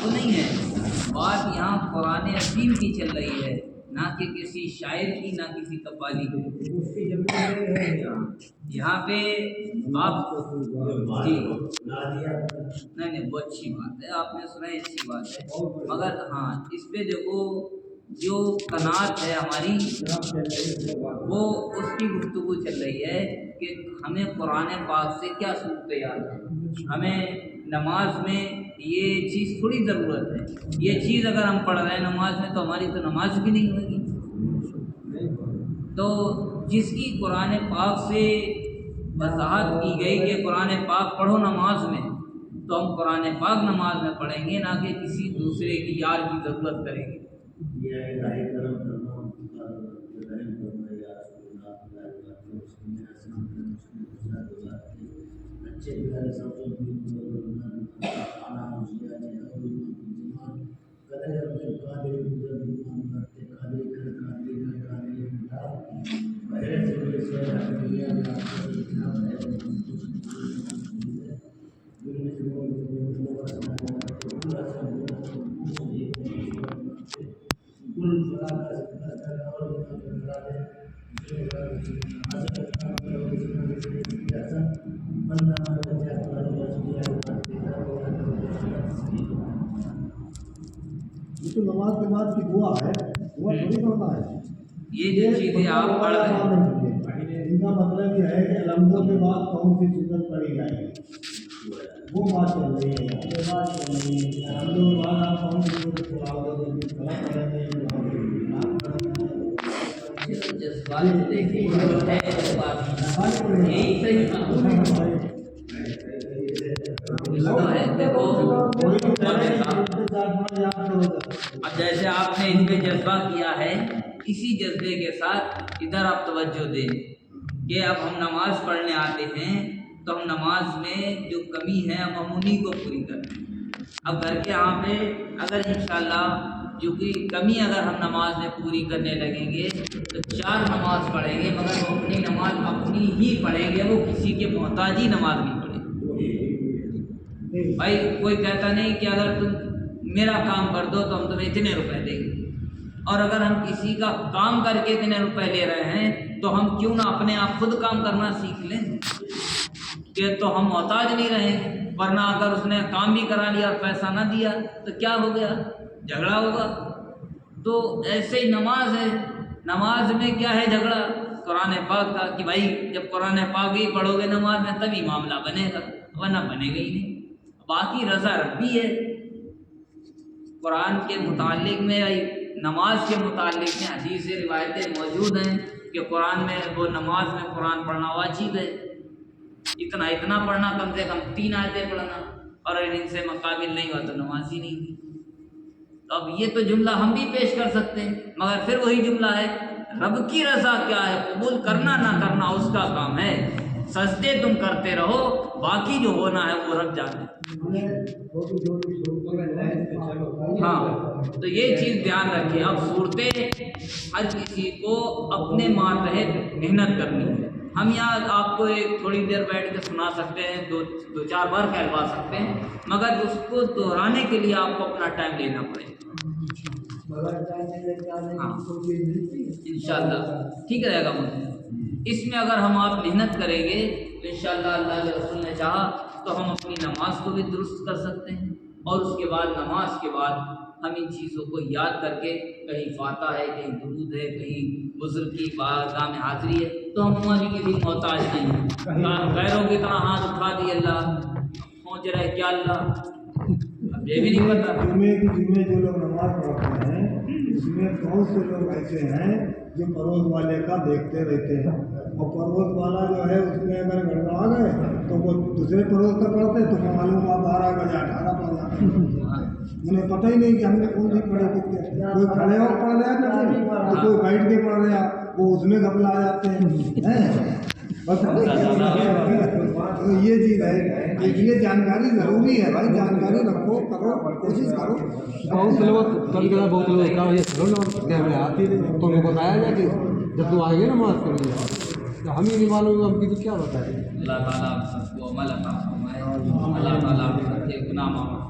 تو نہیں ہے، بات یہاں قرآن عظیم کی چل رہی ہے، نہ کہ کسی شاعر کی، نہ کسی قوالی کی۔ یہاں پہ آپ جی نہیں وہ اچھی بات ہے، آپ نے سنا ہے، اچھی بات ہے، مگر ہاں اس پہ دیکھو جو قناعت ہے ہماری وہ اس کی گفتگو چل رہی ہے کہ ہمیں قرآن پاک سے کیا صورت یاد ہے، ہمیں نماز میں یہ چیز تھوڑی ضرورت ہے، یہ چیز اگر ہم پڑھ رہے ہیں نماز میں تو ہماری تو نماز بھی نہیں ہوگی۔ تو جس کی قرآن پاک سے وضاحت کی گئی کہ قرآن پاک پڑھو نماز میں، تو ہم قرآن پاک نماز میں پڑھیں گے، نہ کہ کسی دوسرے کی یار کی ضرورت کریں گے۔ تو نماز کے بعد کی دعا ہے، دعا تھوڑی کرنا ہے، یہ جو چیزیں آپ پڑھ رہے ہیں ان کا مطلب یہ ہے کہ الحمدوں کے بعد کون سی سنت پڑھی جائے گی، وہ بات چل رہی ہے۔ الحمدوں کے بعد آپ کون سی سنت پڑھیں گے، جذبات دیکھیں یہی صحیح اب جیسے آپ نے اس پہ جذبہ کیا ہے، اسی جذبے کے ساتھ ادھر آپ توجہ دیں کہ اب ہم نماز پڑھنے آتے ہیں تو ہم نماز میں جو کمی ہے ہم انہیں کو پوری کرتے ہیں۔ اب گھر کے یہاں پہ اگر انشاءاللہ جو کوئی کمی اگر ہم نماز میں پوری کرنے لگیں گے تو 4 نماز پڑھیں گے، مگر وہ اپنی نماز اپنی ہی پڑھیں گے، وہ کسی کے محتاجی نماز نہیں پڑھیں گے۔ بھائی کوئی کہتا نہیں کہ اگر تم میرا کام کر دو تو ہم تمہیں اتنے روپے دیں گے، اور اگر ہم کسی کا کام کر کے اتنے روپے لے رہے ہیں تو ہم کیوں نہ اپنے آپ خود کام کرنا سیکھ لیں کہ تو ہم محتاج نہیں رہیں گے۔ ورنہ اگر اس نے کام بھی کرا لیا اور پیسہ نہ دیا تو کیا ہو گیا، جھگڑا ہوگا۔ تو ایسے ہی نماز ہے، نماز میں کیا ہے جھگڑا قرآن پاک کا، کہ بھائی جب قرآن پاک ہی پڑھو گے نماز میں تبھی معاملہ بنے گا، ورنہ بنے گا ہی نہیں۔ باقی رضا ربی ہے، قرآن کے متعلق میں نماز کے متعلق میں حدیث روایتیں موجود ہیں کہ قرآن میں وہ نماز میں قرآن پڑھنا واجب ہے، اتنا پڑھنا، کم سے کم 3 آیتیں پڑھنا، اور اگر ان سے مقابل نہیں ہوا تو نماز ہی نہیں تھی۔ تو اب یہ تو جملہ ہم بھی پیش کر سکتے ہیں، مگر پھر وہی جملہ ہے، رب کی رضا کیا ہے، قبول کرنا نہ کرنا اس کا کام ہے، سجدے تم کرتے رہو، باقی جو ہونا ہے وہ رب جانے۔ ہاں تو یہ چیز دھیان رکھیں، اب صورتیں ہر کسی کو اپنے ماتحت محنت کرنی ہے۔ ہم یہاں آپ کو ایک تھوڑی دیر بیٹھ کے سنا سکتے ہیں، 2-4 بار کہلوا سکتے ہیں، مگر اس کو دہرانے کے لیے آپ کو اپنا ٹائم لینا پڑے گا۔ ہاں انشاءاللہ ٹھیک رہے گا مجھے اس میں اگر ہم آپ محنت کریں گے تو انشاءاللہ اللہ کے رسول نے چاہا تو ہم اپنی نماز کو بھی درست کر سکتے ہیں، اور اس کے بعد نماز کے بعد ہم ان چیزوں کو یاد کر کے کہیں فاتحہ ہے، کہیں درود ہے، کہیں بزرگ کی بارگاہ میں حاضری ہے، تو ہم ہماری کسی محتاج نہیں ہیں۔ غیروں کی طرح ہاتھ اٹھا دی اللہ پہنچ رہے کیا اللہ، اب یہ بھی نہیں پتا۔ جمعے جو لوگ نماز پڑھتے ہیں اس میں بہت سے لوگ ایسے ہیں جو پڑوس والے کا دیکھتے رہتے ہیں، اور پڑوس والا جو ہے اس میں اگر گڑبڑا گئے تو وہ دوسرے پڑوس کا پڑھتے تو وہ معلوم 12 بجے 18 پڑھ جاتے ہیں، انہیں پتہ ہی نہیں کہ ہم نے کون سی پڑھے تھے، کوئی کھڑے ہو پڑھ رہا ہے تو کوئی بیٹھ کے پڑھ رہا، وہ اس میں گھبلا جاتے ہیں۔ بس تو یہ چیز ہے، اس لیے جانکاری ضروری ہے بھائی، جانکاری رکھو، کرو، کوشش کرو۔ بہت سے لوگ کبھی کبھار بہت لوگ کا یہ آتی ہے تو ہمیں بتایا جائے کہ جب تم آئیں گے نماز پڑھنے تو ہم ہی نہیں معلوم ہم کی تو کیا بتائیں۔ اللہ تعالیٰ سب کو عمل عطا فرمائے، اللہ تعالیٰ سب کے گناہ معاف